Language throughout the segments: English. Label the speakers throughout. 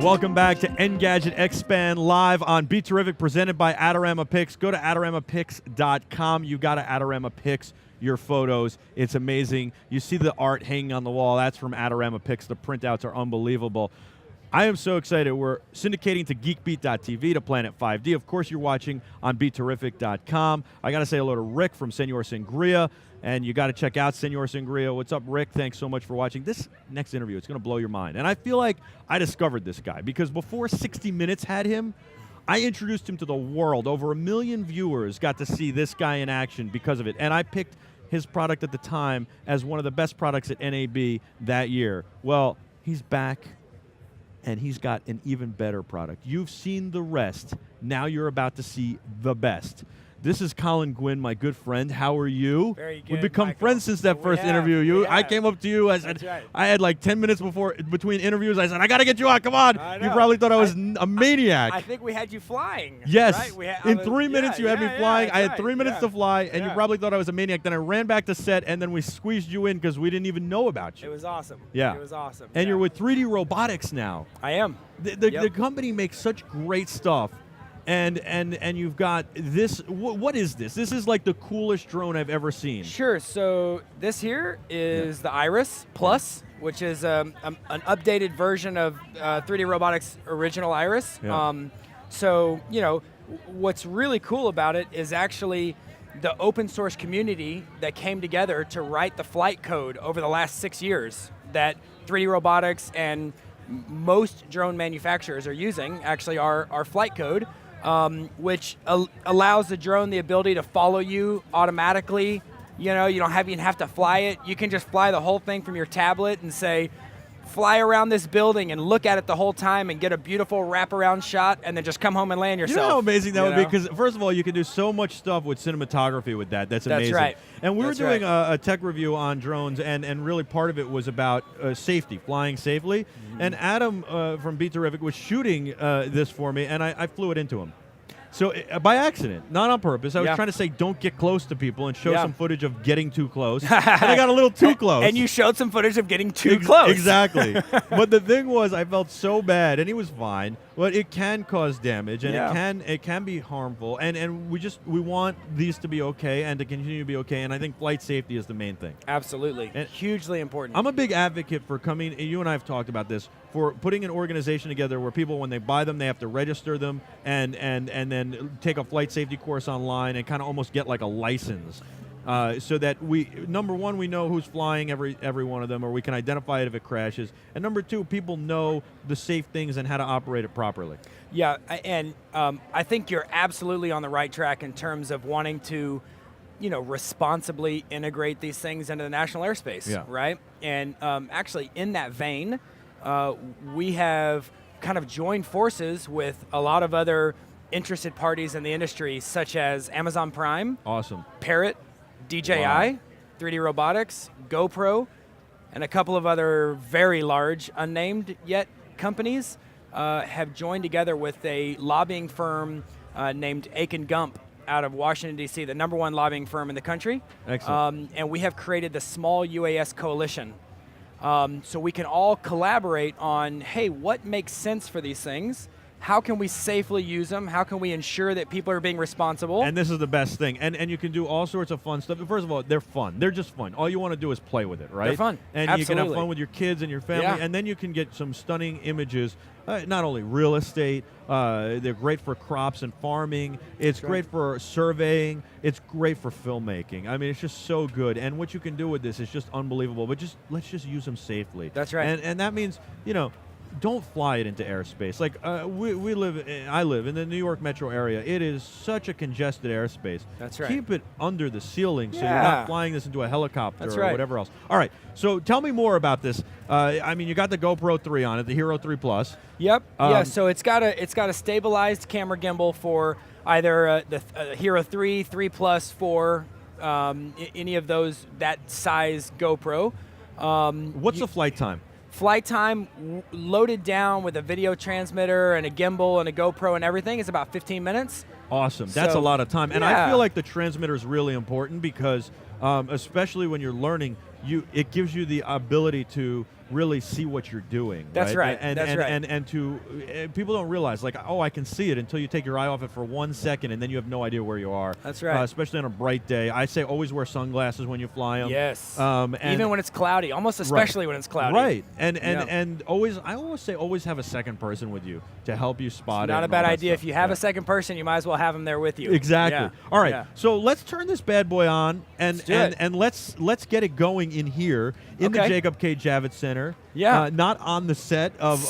Speaker 1: Welcome back to Engadget Expand live on BeTerrific, presented by Adorama Pix. Go to adoramapix.com. You got to Adorama Pix your photos. It's amazing. You see the art hanging on the wall. That's from Adorama Pix. The printouts are unbelievable. I am so excited. We're syndicating to geekbeat.tv, to Planet 5D. Of course, you're watching on BeTerrific.com. I got to say hello to Rick from Senor Sangria. And you got to check out Senor Sangria. What's up, Rick? Thanks so much for watching. This next interview, it's going to blow your mind. And I feel like I discovered this guy because before 60 Minutes had him, I introduced him to the world. Over 1 million viewers got to see this guy in action because of it. And I picked his product at the time as one of the best products at NAB that year. Well, he's back, and he's got an even better product. You've seen the rest. Now you're about to see the best. This is Colin Guinn, my good friend. How are you?
Speaker 2: Very good,
Speaker 1: We've become
Speaker 2: Michael.
Speaker 1: friends since that first interview. I came up to you. I said,
Speaker 2: That's right.
Speaker 1: I had like 10 minutes between interviews. I said, I got to get you on. Come on.
Speaker 2: I
Speaker 1: You
Speaker 2: know.
Speaker 1: probably thought I was a maniac.
Speaker 2: I think we had you flying.
Speaker 1: Yes.
Speaker 2: Right?
Speaker 1: In 3 minutes, you had me flying. I had 3 minutes to fly, and you
Speaker 2: Yeah.
Speaker 1: probably thought I was a maniac. Then I ran back to set, and then we squeezed you in because we didn't even know about you.
Speaker 2: It was awesome.
Speaker 1: Yeah.
Speaker 2: It was awesome.
Speaker 1: And
Speaker 2: yeah.
Speaker 1: you're with 3D Robotics now.
Speaker 2: I am.
Speaker 1: The company makes such great stuff. And you've got this. What is this? This is like the coolest drone I've ever seen.
Speaker 2: Sure. So this here is the Iris Plus, which is an updated version of 3D Robotics' original Iris.
Speaker 1: Yeah.
Speaker 2: So, you know, what's really cool about it is actually the open source community that came together to write the flight code over the last 6 years that 3D Robotics and most drone manufacturers are using, actually our flight code, which allows the drone the ability to follow you automatically. You know, you don't even have to fly it. You can just fly the whole thing from your tablet and say, fly around this building and look at it the whole time and get a beautiful wraparound shot and then just come home and land yourself.
Speaker 1: You know how amazing that would be?
Speaker 2: know?
Speaker 1: Because first of all, you can do so much stuff with cinematography with that. That's amazing.
Speaker 2: right.
Speaker 1: And we were
Speaker 2: That's
Speaker 1: doing
Speaker 2: right.
Speaker 1: a tech review on drones, and really part of it was about safety, flying safely.
Speaker 2: Mm-hmm.
Speaker 1: And Adam from BeTerrific was shooting this for me, and I flew it into him. So by accident, not on purpose. I was trying to say don't get close to people and show some footage of getting too close. And I got a little too close.
Speaker 2: And you showed some footage of getting too close.
Speaker 1: Exactly. But the thing was, I felt so bad, and he was fine. But it can cause damage, and it can be harmful. And we want these to be okay and to continue to be okay. And I think flight safety is the main thing.
Speaker 2: Absolutely.
Speaker 1: And
Speaker 2: hugely important.
Speaker 1: I'm a big advocate for coming, you and I have talked about this, for putting an organization together where people, when they buy them, they have to register them and then take a flight safety course online and kind of almost get like a license. So that number one, we know who's flying every one of them, or we can identify it if it crashes. And number two, people know the safe things and how to operate it properly.
Speaker 2: Yeah, and I think you're absolutely on the right track in terms of wanting to, responsibly integrate these things into the national airspace, right? And actually, in that vein, we have kind of joined forces with a lot of other interested parties in the industry, such as Amazon Prime,
Speaker 1: Awesome.
Speaker 2: Parrot, DJI, 3D Robotics, GoPro, and a couple of other very large, unnamed yet companies have joined together with a lobbying firm named Aiken Gump out of Washington, D.C., the #1 lobbying firm in the country.
Speaker 1: Excellent.
Speaker 2: And we have created the Small UAS Coalition. So we can all collaborate on, hey, what makes sense for these things? How can we safely use them? How can we ensure that people are being responsible?
Speaker 1: And this is the best thing. And you can do all sorts of fun stuff. First of all, they're fun. They're just fun. All you want to do is play with it, right?
Speaker 2: They're fun.
Speaker 1: And
Speaker 2: Absolutely.
Speaker 1: you can have fun with your kids and your family.
Speaker 2: Yeah.
Speaker 1: And then you can get some stunning images. Not only real estate, they're great for crops and farming. It's great for surveying. It's great for filmmaking. I mean, it's just so good. And what you can do with this is just unbelievable. But let's just use them safely.
Speaker 2: That's right.
Speaker 1: And that means, don't fly it into airspace. Like I live in the New York metro area. It is such a congested airspace.
Speaker 2: That's right.
Speaker 1: Keep it under the ceiling so you're not flying this into a helicopter
Speaker 2: That's
Speaker 1: or
Speaker 2: right.
Speaker 1: whatever else. All right. So tell me more about this. You got the GoPro 3 on it, the Hero 3 Plus.
Speaker 2: Yep. So it's got a stabilized camera gimbal for either the Hero 3, 3 Plus, 4, any of those that size GoPro.
Speaker 1: What's the flight time?
Speaker 2: Flight time loaded down with a video transmitter and a gimbal and a GoPro and everything is about 15 minutes.
Speaker 1: Awesome. That's a lot of time. And I feel like the transmitter is really important because, especially when you're learning, it gives you the ability to really see what you're doing.
Speaker 2: That's right.
Speaker 1: And,
Speaker 2: That's right.
Speaker 1: And to people don't realize, like, oh, I can see it until you take your eye off it for 1 second, and then you have no idea where you are.
Speaker 2: That's right.
Speaker 1: Especially on a bright day. I say always wear sunglasses when you fly them.
Speaker 2: Yes.
Speaker 1: And
Speaker 2: even when it's cloudy, almost especially when it's cloudy.
Speaker 1: Right. And always, I always say, always have a second person with you to help you spot it.
Speaker 2: Not a bad idea.
Speaker 1: Stuff.
Speaker 2: If you have a second person, you might as well have them there with you.
Speaker 1: Exactly.
Speaker 2: Yeah.
Speaker 1: All right.
Speaker 2: Yeah.
Speaker 1: So let's turn this bad boy on and let's get it going in here in the Jacob K. Javits Center.
Speaker 2: Yeah.
Speaker 1: Not on the set of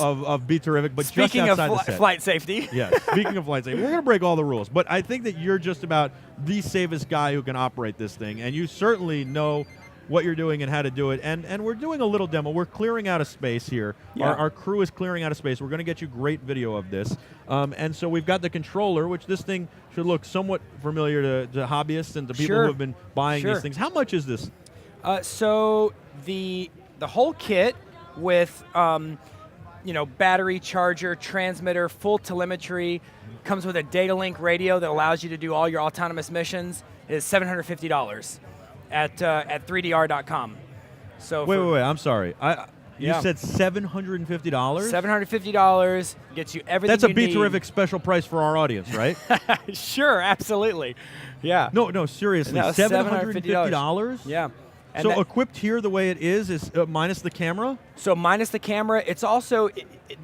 Speaker 1: BeTerrific, but
Speaker 2: Speaking
Speaker 1: just outside
Speaker 2: of
Speaker 1: the set.
Speaker 2: flight safety.
Speaker 1: Yeah. Speaking of flight safety, we're gonna break all the rules, but I think that you're just about the safest guy who can operate this thing, and you certainly know what you're doing and how to do it. And we're doing a little demo. We're clearing out a space here.
Speaker 2: Yeah.
Speaker 1: Our crew is clearing out a space. We're going to get you great video of this. And so we've got the controller, which this thing should look somewhat familiar to hobbyists and to people who have been buying these things. How much is this?
Speaker 2: So the whole kit with battery, charger, transmitter, full telemetry, comes with a data link radio that allows you to do all your autonomous missions, is $750 at 3dr.com. So
Speaker 1: wait, I'm sorry. You said $750?
Speaker 2: $750 gets you everything.
Speaker 1: That's a
Speaker 2: you need.
Speaker 1: BeTerrific special price for our audience, right?
Speaker 2: Sure, absolutely. Yeah.
Speaker 1: No, seriously.
Speaker 2: No,
Speaker 1: $750?
Speaker 2: Yeah. And
Speaker 1: so equipped here the way it is minus the camera?
Speaker 2: So minus the camera, it's also,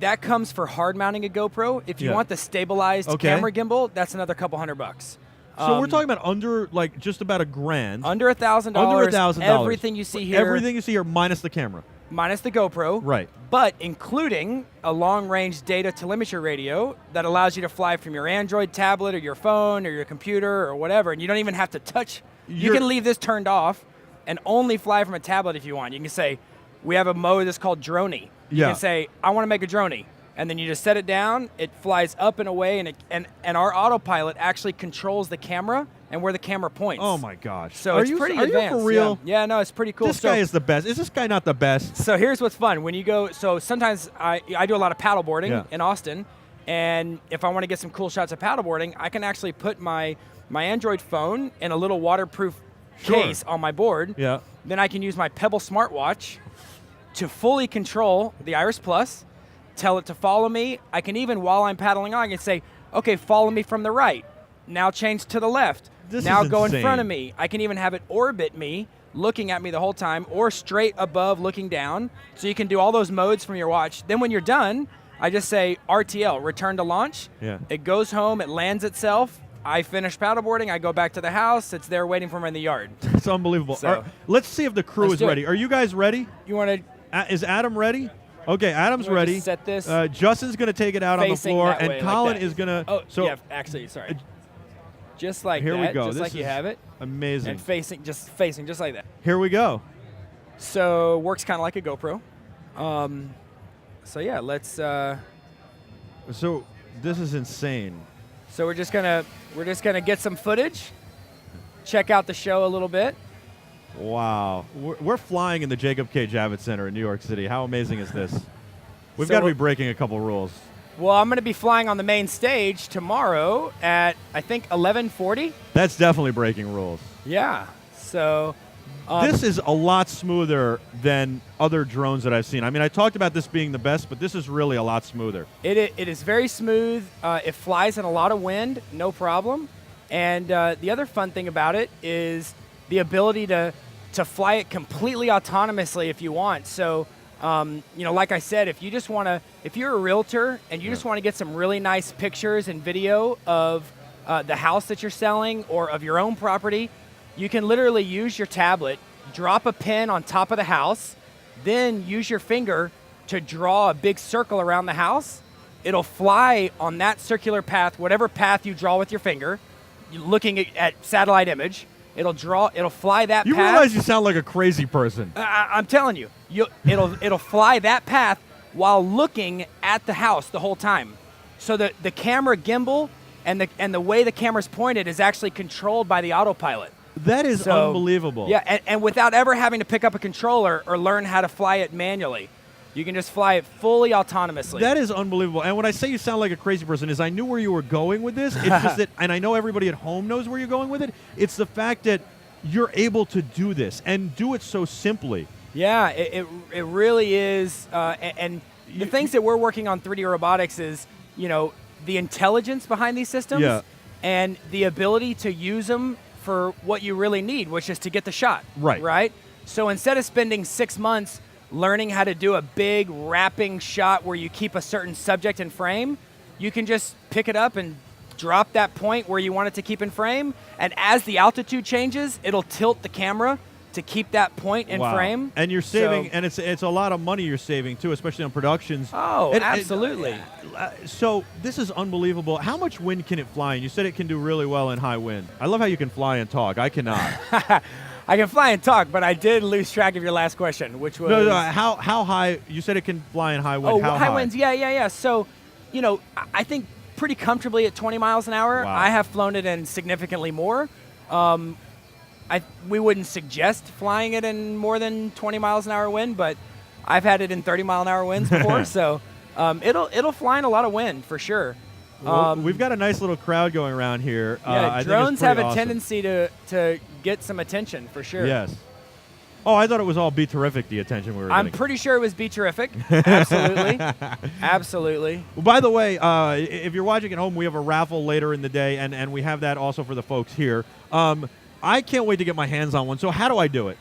Speaker 2: that comes for hard mounting a GoPro. If you want the stabilized camera gimbal, that's another couple $100.
Speaker 1: So we're talking about under, like, just about $1,000.
Speaker 2: Under $1,000.
Speaker 1: Under $1,000.
Speaker 2: Everything you see here.
Speaker 1: Everything you see here minus the camera.
Speaker 2: Minus the GoPro.
Speaker 1: Right.
Speaker 2: But including a long-range data telemetry radio that allows you to fly from your Android tablet or your phone or your computer or whatever, and you don't even have to touch. You can leave this turned off and only fly from a tablet if you want. You can say, we have a mode that's called droney. You can say, I want to make a droney. And then you just set it down, it flies up and away, and our autopilot actually controls the camera and where the camera points.
Speaker 1: Oh my gosh.
Speaker 2: So it's pretty advanced.
Speaker 1: Are you for real?
Speaker 2: Yeah, no, it's pretty cool.
Speaker 1: This guy is the best. Is this guy not the best?
Speaker 2: So here's what's fun. When you go, so sometimes I do a lot of paddleboarding in Austin, and if I want to get some cool shots of paddleboarding, I can actually put my Android phone in a little waterproof case on my board.
Speaker 1: Yeah.
Speaker 2: Then I can use my Pebble smartwatch to fully control the Iris Plus, tell it to follow me. I can even, while I'm paddling on, I can say, okay, follow me from the right. Now change to the left. Now go in front of me. I can even have it orbit me, looking at me the whole time, or straight above looking down. So you can do all those modes from your watch. Then when you're done, I just say RTL, return to launch.
Speaker 1: Yeah.
Speaker 2: It goes home, it lands itself. I finish paddleboarding, I go back to the house, it's there waiting for me in the yard.
Speaker 1: It's unbelievable.
Speaker 2: So,
Speaker 1: let's see if the crew is ready. Are you guys ready?
Speaker 2: You want to...
Speaker 1: Is Adam ready? Okay, Adam's ready.
Speaker 2: Set this.
Speaker 1: Justin's going to take it out on the floor, and Colin
Speaker 2: like
Speaker 1: is going to...
Speaker 2: Oh, yeah, actually, sorry. Just like
Speaker 1: here
Speaker 2: that.
Speaker 1: We go.
Speaker 2: Just
Speaker 1: this
Speaker 2: like you have it.
Speaker 1: Amazing.
Speaker 2: And facing just like that.
Speaker 1: Here we go.
Speaker 2: So works kind of like a GoPro. So yeah, let's...
Speaker 1: So this is insane.
Speaker 2: So we're just gonna get some footage, check out the show a little bit.
Speaker 1: Wow, we're flying in the Jacob K. Javits Center in New York City. How amazing is this? We've got to be breaking a couple rules.
Speaker 2: Well, I'm going to be flying on the main stage tomorrow at, I think, 11:40.
Speaker 1: That's definitely breaking rules.
Speaker 2: Yeah. So
Speaker 1: this is a lot smoother than other drones that I've seen. I mean, I talked about this being the best, but this is really a lot smoother.
Speaker 2: It is very smooth. It flies in a lot of wind, no problem. And the other fun thing about it is the ability to fly it completely autonomously if you want. So, like I said, if you're a realtor and you just want to get some really nice pictures and video of the house that you're selling or of your own property, you can literally use your tablet, drop a pin on top of the house, then use your finger to draw a big circle around the house. It'll fly on that circular path, whatever path you draw with your finger, looking at satellite image. It'll fly that path.
Speaker 1: You realize you sound like a crazy person.
Speaker 2: I'm telling you, it'll fly that path while looking at the house the whole time. So the camera gimbal and the way the camera's pointed is actually controlled by the autopilot.
Speaker 1: That is unbelievable.
Speaker 2: Yeah, and without ever having to pick up a controller or learn how to fly it manually. You can just fly it fully autonomously.
Speaker 1: That is unbelievable. And when I say you sound like a crazy person is I knew where you were going with this. It's just that, and I know everybody at home knows where you're going with it. It's the fact that you're able to do this and do it so simply.
Speaker 2: Yeah, it really is. And the things that we're working on 3D robotics is, the intelligence behind these systems and the ability to use them for what you really need, which is to get the shot. Right? So instead of spending 6 months learning how to do a big wrapping shot where you keep a certain subject in frame, you can just pick it up and drop that point where you want it to keep in frame. And as the altitude changes, it'll tilt the camera to keep that point in frame.
Speaker 1: And you're saving, and it's a lot of money you're saving too, especially on productions.
Speaker 2: Oh, absolutely.
Speaker 1: So this is unbelievable. How much wind can it fly in? You said it can do really well in high wind. I love how you can fly and talk. I cannot.
Speaker 2: I can fly and talk, but I did lose track of your last question, which was...
Speaker 1: No, how high? You said it can fly in high wind.
Speaker 2: Oh,
Speaker 1: how
Speaker 2: high winds, yeah. So, I think pretty comfortably at 20 miles an hour.
Speaker 1: Wow.
Speaker 2: I have flown it in significantly more. We wouldn't suggest flying it in more than 20 miles an hour wind, but I've had it in 30 mile an hour winds before, so it'll fly in a lot of wind for sure.
Speaker 1: Well, we've got a nice little crowd going around here.
Speaker 2: Yeah, drones have a tendency to get some attention for sure.
Speaker 1: Yes. Oh, I thought it was all BeTerrific, the attention we were getting.
Speaker 2: I'm pretty sure it was BeTerrific. Absolutely. Absolutely.
Speaker 1: Well, by the way, if you're watching at home, we have a raffle later in the day, and we have that also for the folks here. I can't wait to get my hands on one. So how do I do it?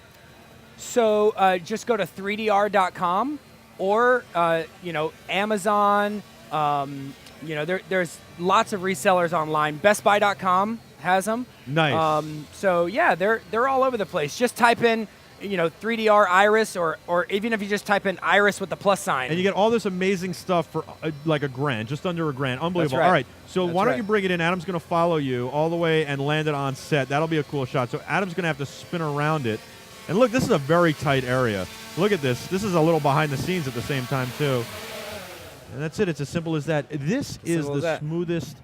Speaker 2: So just go to 3dr.com or, Amazon. There's lots of resellers online. BestBuy.com has them.
Speaker 1: Nice.
Speaker 2: So, yeah, they're all over the place. Just type in, 3DR Iris or even if you just type in Iris with the plus sign.
Speaker 1: And you get all this amazing stuff for like $1,000, just under $1,000. Unbelievable.
Speaker 2: That's right.
Speaker 1: All right, so why don't
Speaker 2: right.
Speaker 1: you bring it in? Adam's going to follow you all the way and land it on set. That'll be a cool shot. So Adam's going to have to spin around it. And look, this is a very tight area. Look at this. This is a little behind the scenes at the same time, too. And that's it. It's as simple as that. This is the smoothest...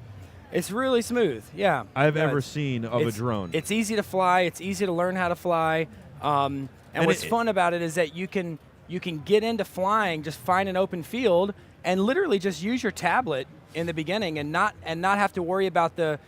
Speaker 2: It's really smooth, yeah.
Speaker 1: I've ever seen of a drone.
Speaker 2: It's easy to fly. It's easy to learn how to fly. And what's fun about it is that you can get into flying, just find an open field, and literally just use your tablet in the beginning, and not have to worry about the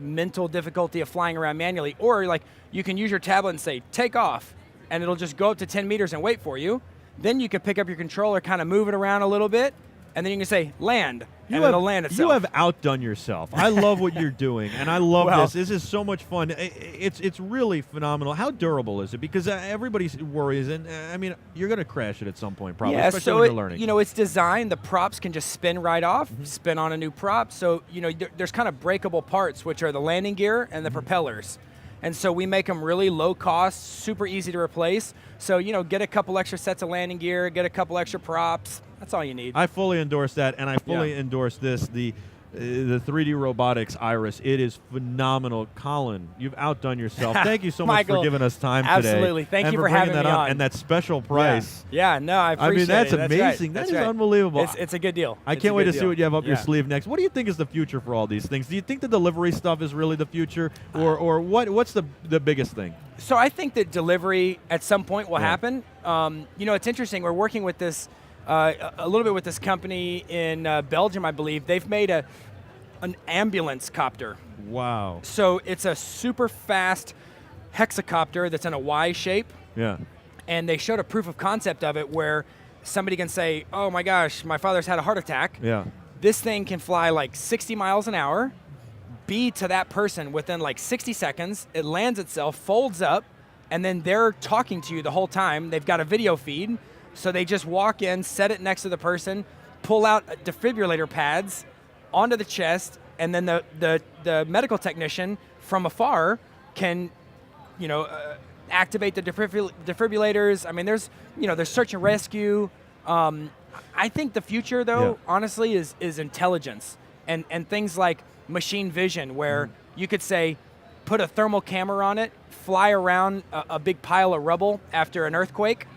Speaker 2: mental difficulty of flying around manually. Or like you can use your tablet and say take off, and it'll just go up to 10 meters and wait for you. Then you can pick up your controller, kind of move it around a little bit, and then you can say land. It'll land itself.
Speaker 1: You have outdone yourself. I love what you're doing, and I love this. This is so much fun. It's really phenomenal. How durable is it? Because everybody worries, and I mean, you're going to crash it at some point, probably, especially when you're learning.
Speaker 2: It's designed. The props can just spin right off, spin on a new prop. So, there's kind of breakable parts, which are the landing gear and the propellers. And so we make them really low cost, super easy to replace. So, get a couple extra sets of landing gear, get a couple extra props. That's all you need.
Speaker 1: I fully endorse that, and I fully endorse this, the 3D Robotics Iris. It is phenomenal. Colin, you've outdone yourself. Thank you so much for giving us time today.
Speaker 2: Absolutely. Thank you for having me on.
Speaker 1: And that special price.
Speaker 2: Yeah, no, I appreciate it.
Speaker 1: That's amazing. That is unbelievable.
Speaker 2: It's a good deal.
Speaker 1: I can't wait to see what you have up your sleeve next. What do you think is the future for all these things? Do you think the delivery stuff is really the future, or what's the biggest thing?
Speaker 2: So I think that delivery at some point will happen. It's interesting. We're working with this a little bit with this company in Belgium, I believe. They've made an ambulance copter.
Speaker 1: Wow.
Speaker 2: So it's a super fast hexacopter that's in a Y shape.
Speaker 1: Yeah.
Speaker 2: And they showed a proof of concept of it where somebody can say, oh my gosh, my father's had a heart attack.
Speaker 1: Yeah.
Speaker 2: This thing can fly like 60 miles an hour, be to that person within like 60 seconds. It lands itself, folds up, and then they're talking to you the whole time. They've got a video feed. So they just walk in, set it next to the person, pull out defibrillator pads onto the chest, and then the medical technician from afar can, activate the defibrillators. I mean, there's search and rescue. I think the future, though, honestly, is intelligence and things like machine vision, where you could say, put a thermal camera on it, fly around a big pile of rubble after an earthquake,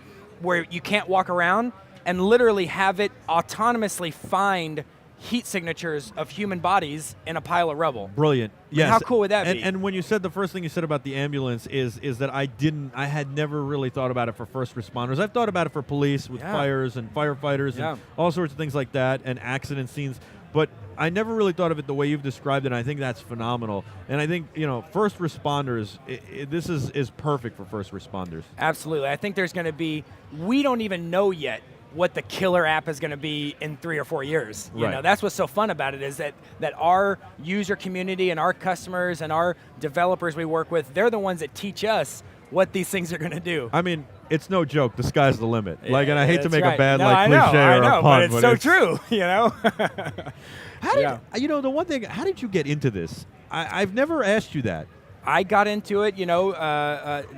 Speaker 2: where you can't walk around, and literally have it autonomously find heat signatures of human bodies in a pile of rubble.
Speaker 1: Brilliant. Yes.
Speaker 2: How cool would that be?
Speaker 1: And when you said the first thing you said about the ambulance is that I had never really thought about it for first responders. I've thought about it for police with fires and firefighters and all sorts of things like that, and accident scenes. but I never really thought of it the way you've described it, and I think that's phenomenal. And I think, first responders, this is perfect for first responders.
Speaker 2: Absolutely. I think there's going to be, we don't even know yet what the killer app is going to be in 3 or 4 years. You know, that's what's so fun about it, is that our user community and our customers and our developers we work with, they're the ones that teach us what these things are going to do.
Speaker 1: I mean, it's no joke. The sky's the limit. And I hate to make a bad
Speaker 2: cliche
Speaker 1: or a pun,
Speaker 2: but it's so true.
Speaker 1: How did the one thing? How did you get into this? I've never asked you that.
Speaker 2: I got into it.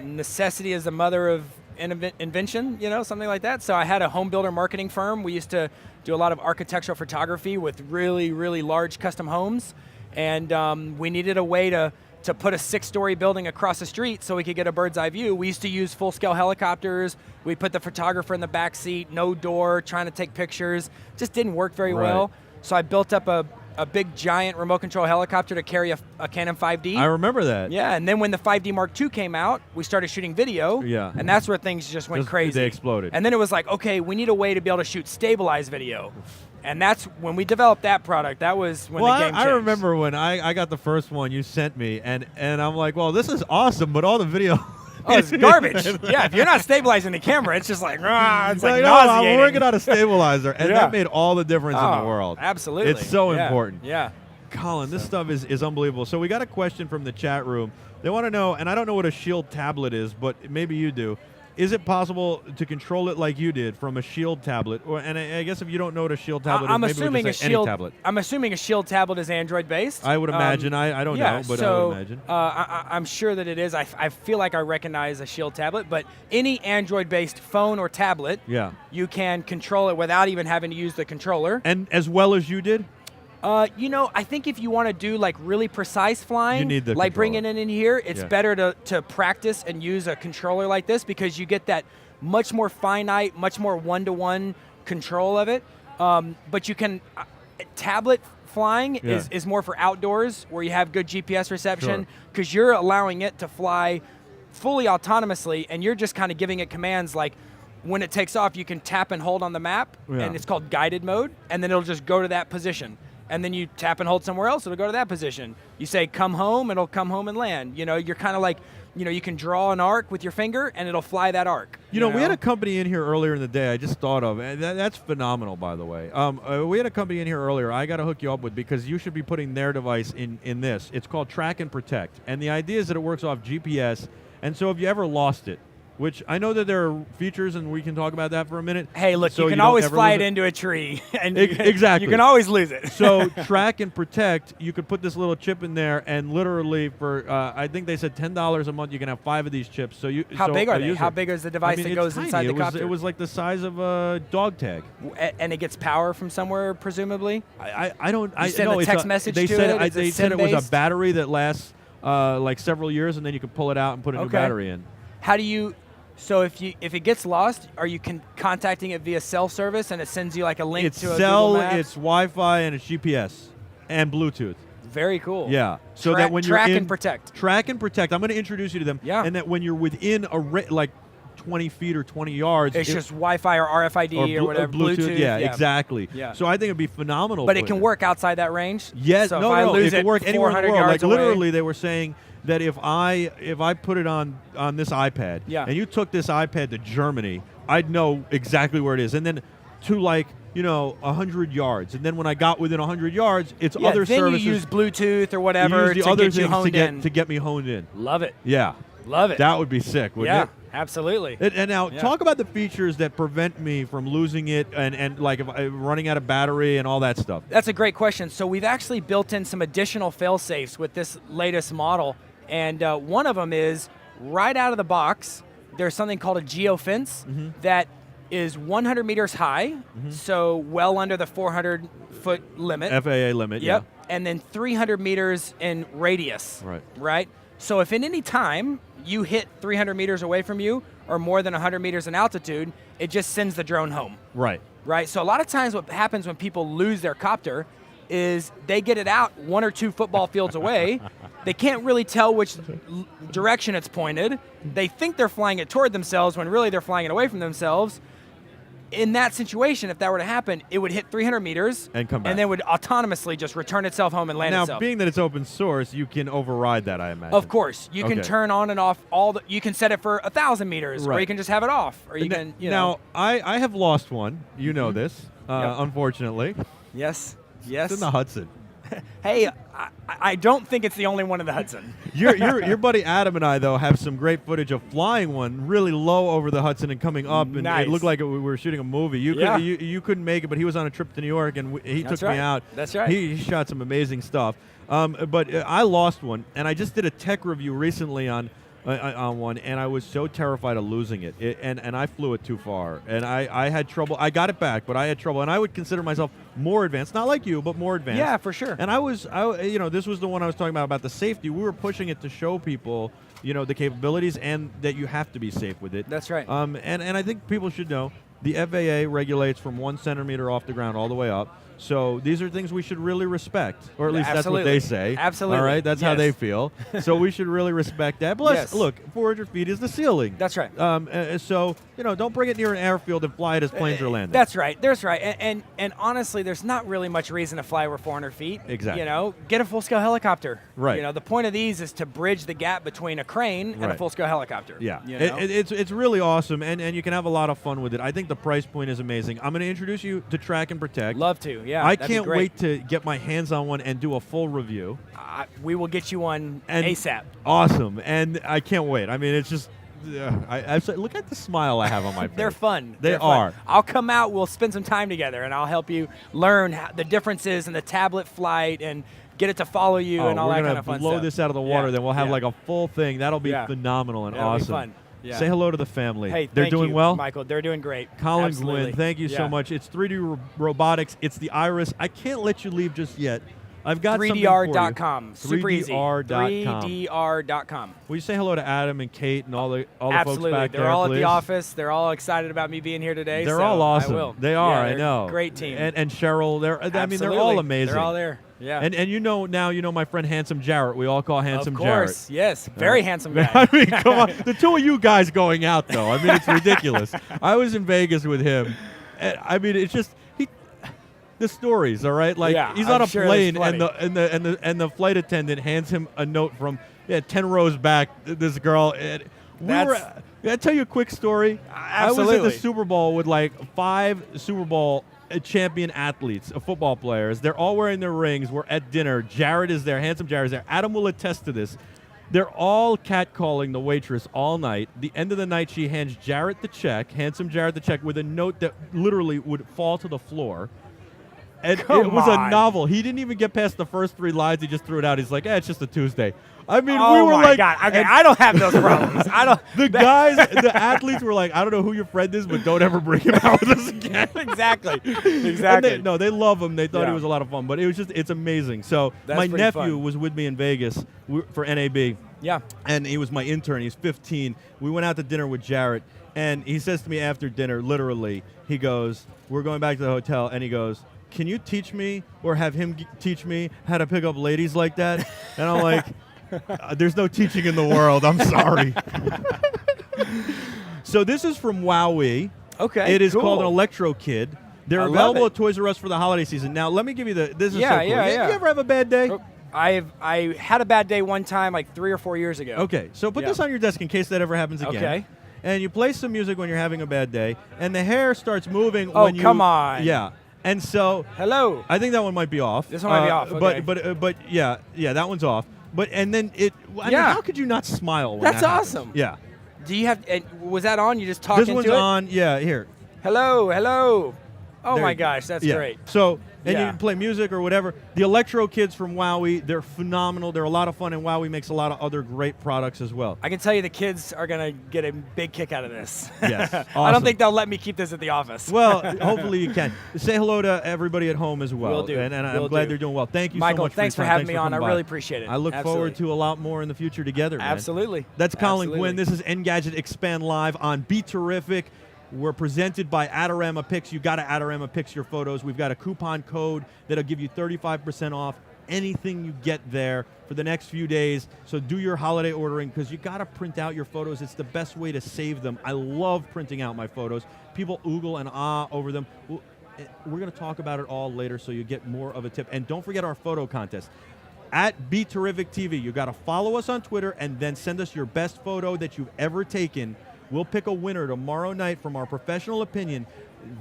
Speaker 2: Necessity is the mother of invention. Something like that. So I had a home builder marketing firm. We used to do a lot of architectural photography with really, really large custom homes, and we needed a way to put a 6-story building across the street so we could get a bird's eye view. We used to use full-scale helicopters. We'd put the photographer in the back seat, no door, trying to take pictures. Just didn't work very well. So I built up a big, giant remote control helicopter to carry a Canon 5D.
Speaker 1: I remember that.
Speaker 2: Yeah, and then when the 5D Mark II came out, we started shooting video.
Speaker 1: Yeah.
Speaker 2: And that's where things just went crazy.
Speaker 1: They exploded.
Speaker 2: And then it was like, okay, we need a way to be able to shoot stabilized video. And that's when we developed that product. That was when the game changed.
Speaker 1: I remember when I got the first one you sent me, and I'm like, well, this is awesome, but all the video...
Speaker 2: Oh, it's garbage. Yeah, if you're not stabilizing the camera, it's just like, it's like
Speaker 1: no,
Speaker 2: nauseating.
Speaker 1: I'm working on a stabilizer, and that made all the difference in the world.
Speaker 2: Absolutely.
Speaker 1: It's so important.
Speaker 2: Yeah.
Speaker 1: Colin, this stuff is unbelievable. So we got a question from the chat room. They want to know, and I don't know what a Shield tablet is, but maybe you do. Is it possible to control it like you did from a Shield tablet? And I guess if you don't know what a Shield tablet is, maybe we just say any tablet.
Speaker 2: I'm assuming a Shield tablet is Android-based.
Speaker 1: I would imagine. I don't know, but I would imagine.
Speaker 2: I'm sure that it is. I feel like I recognize a Shield tablet, but any Android-based phone or tablet, you can control it without even having to use the controller.
Speaker 1: And as well as you did?
Speaker 2: I think if you want to do like really precise flying,
Speaker 1: you need the
Speaker 2: like bringing it in here, it's better to practice and use a controller like this, because you get that much more finite, much more one-to-one control of it. But you can, tablet flying is more for outdoors where you have good GPS reception, because you're allowing it to fly fully autonomously, and you're just kind of giving it commands like, when it takes off, you can tap and hold on the map, and it's called guided mode, and then it'll just go to that position. And then you tap and hold somewhere else, it'll go to that position. You say, come home, it'll come home and land. You're kind of like, you can draw an arc with your finger, and it'll fly that arc.
Speaker 1: We had a company in here earlier in the day I just thought of, and that's phenomenal, by the way. We had a company in here earlier I got to hook you up with, because you should be putting their device in this. It's called Track and Protect. And the idea is that it works off GPS, and so if you ever lost it, which I know that there are features, and we can talk about that for a minute.
Speaker 2: Hey, look, you can always fly it into a tree. And
Speaker 1: exactly.
Speaker 2: You can always lose it.
Speaker 1: So Track and Protect, you could put this little chip in there, and literally for, I think they said $10 a month, you can have 5 of these chips.
Speaker 2: How big are they? How big is the device that goes inside the copter?
Speaker 1: It was like the size of a dog tag.
Speaker 2: And it gets power from somewhere, presumably?
Speaker 1: I don't...
Speaker 2: You send a text message to it?
Speaker 1: They said it was a battery that lasts like several years, and then you can pull it out and put a new battery in.
Speaker 2: How do you... So if it gets lost, are you contacting it via cell service, and it sends you like a link to a Google Maps?
Speaker 1: It's Wi-Fi, and it's GPS and Bluetooth.
Speaker 2: Very cool.
Speaker 1: Yeah. So that when
Speaker 2: Track
Speaker 1: you're
Speaker 2: and Protect.
Speaker 1: Track and Protect. I'm going to introduce you to them.
Speaker 2: Yeah.
Speaker 1: And that when you're within like 20 feet or 20 yards,
Speaker 2: it's just Wi-Fi or RFID or whatever.
Speaker 1: Bluetooth. Yeah, exactly.
Speaker 2: Yeah.
Speaker 1: So I think it'd be phenomenal.
Speaker 2: But it can work outside that range.
Speaker 1: Yes.
Speaker 2: So
Speaker 1: no. It can work anywhere in the world. Like
Speaker 2: away,
Speaker 1: literally, they were saying that if I put it on this iPad, and you took this iPad to Germany, I'd know exactly where it is. And then to 100 yards. And then when I got within 100 yards, it's other
Speaker 2: then
Speaker 1: services.
Speaker 2: You use Bluetooth or whatever
Speaker 1: to get you honed
Speaker 2: in.
Speaker 1: To get me honed in.
Speaker 2: Love it.
Speaker 1: Yeah.
Speaker 2: Love it.
Speaker 1: That would be sick, wouldn't it?
Speaker 2: Absolutely.
Speaker 1: And now, talk about the features that prevent me from losing it and like if running out of battery and all that stuff.
Speaker 2: That's a great question. So we've actually built in some additional fail-safes with this latest model. And one of them is, right out of the box, there's something called a geofence that is 100 meters high, so well under the 400-foot limit.
Speaker 1: FAA limit,
Speaker 2: Yep. And then 300 meters in radius. Right? So if at any time you hit 300 meters away from you or more than 100 meters in altitude, it just sends the drone home.
Speaker 1: Right.
Speaker 2: So a lot of times what happens when people lose their copter is they get it out 1 or 2 football fields away. They can't really tell which direction it's pointed. They think they're flying it toward themselves when really they're flying it away from themselves. in that situation, if that were to happen, it would hit 300 meters
Speaker 1: and come back,
Speaker 2: and then would autonomously just return itself home and land
Speaker 1: now,
Speaker 2: itself.
Speaker 1: being that it's open source, you can override that, I imagine.
Speaker 2: Of course, you can
Speaker 1: Okay.
Speaker 2: turn on and off you can set it for 1,000 meters, or
Speaker 1: Right.
Speaker 2: you can just have it off, or you can,
Speaker 1: Now, I have lost one. You know this,
Speaker 2: Yep.
Speaker 1: unfortunately.
Speaker 2: Yes.
Speaker 1: It's in the Hudson.
Speaker 2: Hey, I don't think it's the only one in the Hudson.
Speaker 1: Your buddy Adam and I, though, have some great footage of flying one really low over the Hudson and coming up, and
Speaker 2: Nice.
Speaker 1: it looked like we were shooting a movie. You couldn't make it, but he was on a trip to New York, and he
Speaker 2: That's
Speaker 1: took me
Speaker 2: right.
Speaker 1: out.
Speaker 2: That's right.
Speaker 1: He shot some amazing stuff. But I lost one, and I just did a tech review recently on one, and I was so terrified of losing it, and I flew it too far, and I had trouble. I got it back, but I had trouble, and I would consider myself more advanced, not like you, but more advanced.
Speaker 2: Yeah, for sure.
Speaker 1: And this was the one I was talking about the safety. We were pushing it to show people, the capabilities and that you have to be safe with it.
Speaker 2: That's right.
Speaker 1: And I think people should know the FAA regulates from 1 centimeter off the ground all the way up. So these are things we should really respect, or at least
Speaker 2: Absolutely.
Speaker 1: that's what they say.
Speaker 2: Absolutely.
Speaker 1: All right, that's how
Speaker 2: Yes.
Speaker 1: they feel. So we should really respect that. Plus,
Speaker 2: Yes.
Speaker 1: look, 400 feet is the ceiling.
Speaker 2: That's right.
Speaker 1: So don't bring it near an airfield and fly it as planes are landing.
Speaker 2: That's right. That's right. And honestly, there's not really much reason to fly over 400 feet.
Speaker 1: Exactly.
Speaker 2: Get a full-scale helicopter.
Speaker 1: Right.
Speaker 2: The point of these is to bridge the gap between a crane and a
Speaker 1: Right.
Speaker 2: full-scale helicopter.
Speaker 1: Yeah,
Speaker 2: You know?
Speaker 1: it's really awesome, and you can have a lot of fun with it. I think the price point is amazing. I'm going to introduce you to Track and Protect.
Speaker 2: Love to. Yeah.
Speaker 1: I
Speaker 2: that'd be
Speaker 1: can't
Speaker 2: great.
Speaker 1: wait to get my hands on one and do a full review.
Speaker 2: We will get you one
Speaker 1: And
Speaker 2: ASAP.
Speaker 1: Awesome, and I can't wait. I mean, it's just, look at the smile I have on my face.
Speaker 2: They're fun.
Speaker 1: They
Speaker 2: They're fun.
Speaker 1: are.
Speaker 2: I'll come out. We'll spend some time together, and I'll help you learn the differences in the tablet flight and get it to follow you and all
Speaker 1: we're
Speaker 2: that
Speaker 1: gonna
Speaker 2: kind of fun
Speaker 1: blow
Speaker 2: stuff.
Speaker 1: this out of the water.
Speaker 2: Yeah,
Speaker 1: Then we'll have
Speaker 2: yeah.
Speaker 1: like a full thing. That'll be
Speaker 2: Yeah.
Speaker 1: phenomenal and
Speaker 2: That'll be
Speaker 1: awesome.
Speaker 2: fun. Yeah.
Speaker 1: Say hello to the family.
Speaker 2: Hey,
Speaker 1: they're
Speaker 2: thank
Speaker 1: doing
Speaker 2: you,
Speaker 1: well.
Speaker 2: Michael. They're doing great.
Speaker 1: Colin
Speaker 2: Absolutely.
Speaker 1: Guinn, thank you so
Speaker 2: Yeah.
Speaker 1: much. It's 3D Robotics. It's the Iris. I can't let you leave just yet. I've got
Speaker 2: 3DR.com. Super easy.
Speaker 1: 3DR.com.
Speaker 2: 3DR.com.
Speaker 1: Will you say hello to Adam and Kate and all the folks
Speaker 2: Absolutely.
Speaker 1: back
Speaker 2: They're
Speaker 1: there,
Speaker 2: all
Speaker 1: please?
Speaker 2: at the office. They're all excited about me being here today.
Speaker 1: They're
Speaker 2: so
Speaker 1: all awesome.
Speaker 2: I will.
Speaker 1: They are.
Speaker 2: Yeah,
Speaker 1: I
Speaker 2: they're
Speaker 1: know.
Speaker 2: a great team.
Speaker 1: And Cheryl. They're
Speaker 2: Absolutely.
Speaker 1: all amazing.
Speaker 2: They're all there. Yeah.
Speaker 1: And now my friend Handsome Jarrett. We all call Handsome
Speaker 2: of course.
Speaker 1: Jarrett.
Speaker 2: Yes. Very handsome guy.
Speaker 1: I mean, come on. The two of you guys going out, though. I mean, it's ridiculous. I was in Vegas with him. And, I mean, it's just the stories, all right? Like
Speaker 2: Yeah,
Speaker 1: he's
Speaker 2: I'm
Speaker 1: on a
Speaker 2: sure
Speaker 1: plane,
Speaker 2: that's
Speaker 1: and the flight attendant hands him a note from 10 rows back. This girl. And Can I tell you a quick story?
Speaker 2: Absolutely.
Speaker 1: I was at the Super Bowl with like 5 Super Bowl champion athletes, football players. They're all wearing their rings. We're at dinner. Jared is there. Handsome Jared is there. Adam will attest to this. They're all catcalling the waitress all night. The end of the night, she hands Jarrett the check, Handsome Jarrett the check, with a note that literally would fall to the floor. And it was a novel. He didn't even get past the first 3 lines. He just threw it out. He's like, it's just a Tuesday. I mean, we were
Speaker 2: my
Speaker 1: like,
Speaker 2: God. Okay, I don't have those problems. I don't.
Speaker 1: the athletes were like, I don't know who your friend is, but don't ever bring him out with us again.
Speaker 2: Exactly.
Speaker 1: And they love him. They thought
Speaker 2: Yeah.
Speaker 1: he was a lot of fun, but it's amazing. So
Speaker 2: That's
Speaker 1: my
Speaker 2: pretty
Speaker 1: nephew
Speaker 2: fun.
Speaker 1: was with me in Vegas for NAB.
Speaker 2: Yeah.
Speaker 1: And he was my intern. He's 15. We went out to dinner with Jarrett, and he says to me after dinner, literally, he goes, we're going back to the hotel, and he goes, can you teach me or have him teach me how to pick up ladies like that? And I'm like, there's no teaching in the world. I'm sorry. So this is from WowWee.
Speaker 2: Okay.
Speaker 1: It is
Speaker 2: cool.
Speaker 1: called an Electro Kid. They're
Speaker 2: I love
Speaker 1: available
Speaker 2: it.
Speaker 1: at Toys R Us for the holiday season. Now, let me give you this is
Speaker 2: Yeah,
Speaker 1: so cool.
Speaker 2: yeah,
Speaker 1: You
Speaker 2: yeah.
Speaker 1: ever have a bad day?
Speaker 2: I had a bad day one time, like 3 or 4 years ago.
Speaker 1: Okay, so put
Speaker 2: Yeah.
Speaker 1: this on your desk in case that ever happens again.
Speaker 2: Okay.
Speaker 1: And you play some music when you're having a bad day, and the hair starts moving
Speaker 2: Oh,
Speaker 1: when you...
Speaker 2: come on.
Speaker 1: Yeah. And so...
Speaker 2: Hello.
Speaker 1: I think that one might be off.
Speaker 2: This one might be off, okay.
Speaker 1: But yeah, that one's off. And then I mean,
Speaker 2: Yeah.
Speaker 1: how could you not smile when
Speaker 2: That's
Speaker 1: that happens?
Speaker 2: awesome.
Speaker 1: Yeah.
Speaker 2: Do you have? Was that on? You just talked
Speaker 1: This
Speaker 2: into
Speaker 1: one's
Speaker 2: it?
Speaker 1: on. Yeah, here.
Speaker 2: Hello. Oh
Speaker 1: There
Speaker 2: my
Speaker 1: you go.
Speaker 2: gosh, that's
Speaker 1: Yeah.
Speaker 2: great.
Speaker 1: So, and you
Speaker 2: Yeah.
Speaker 1: can play music or whatever. The Electro Kids from WowWee, they're phenomenal. They're a lot of fun, and WowWee makes a lot of other great products as well.
Speaker 2: I can tell you the kids are gonna get a big kick out of this.
Speaker 1: Yes.
Speaker 2: I
Speaker 1: Awesome.
Speaker 2: don't think they'll let me keep this at the office.
Speaker 1: Well, hopefully you can. Say hello to everybody at home as well.
Speaker 2: Will do.
Speaker 1: And I'm
Speaker 2: Will
Speaker 1: glad
Speaker 2: do.
Speaker 1: they're doing well. Thank you
Speaker 2: Michael,
Speaker 1: so much
Speaker 2: thanks
Speaker 1: for
Speaker 2: for
Speaker 1: your time.
Speaker 2: having me on. I
Speaker 1: coming by.
Speaker 2: really appreciate it.
Speaker 1: I look forward to a lot more in the future together, man.
Speaker 2: Absolutely.
Speaker 1: That's Colin
Speaker 2: Absolutely.
Speaker 1: Guinn. This is Engadget Expand Live on BeTerrific. We're presented by Adorama Picks. You got to Adorama Picks your photos. We've got a coupon code that'll give you 35% off anything you get there for the next few days. So do your holiday ordering because you got to print out your photos. It's the best way to save them. I love printing out my photos. People oogle and ah over them. We're going to talk about it all later so you get more of a tip. And don't forget our photo contest. At BeTerrific TV, you got to follow us on Twitter and then send us your best photo that you've ever taken. We'll pick a winner tomorrow night from our professional opinion.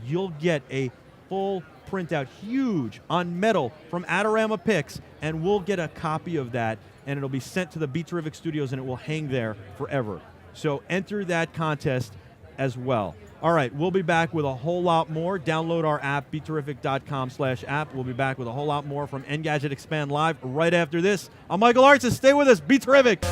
Speaker 1: You'll get a full printout, huge, on metal from Adorama Pix, and we'll get a copy of that, and it'll be sent to the BeTerrific Studios, and it will hang there forever. So enter that contest as well. All right, we'll be back with a whole lot more. Download our app, BeTerrific.com/app. We'll be back with a whole lot more from Engadget Expand Live right after this. I'm Michael Artsis. Stay with us. Be terrific.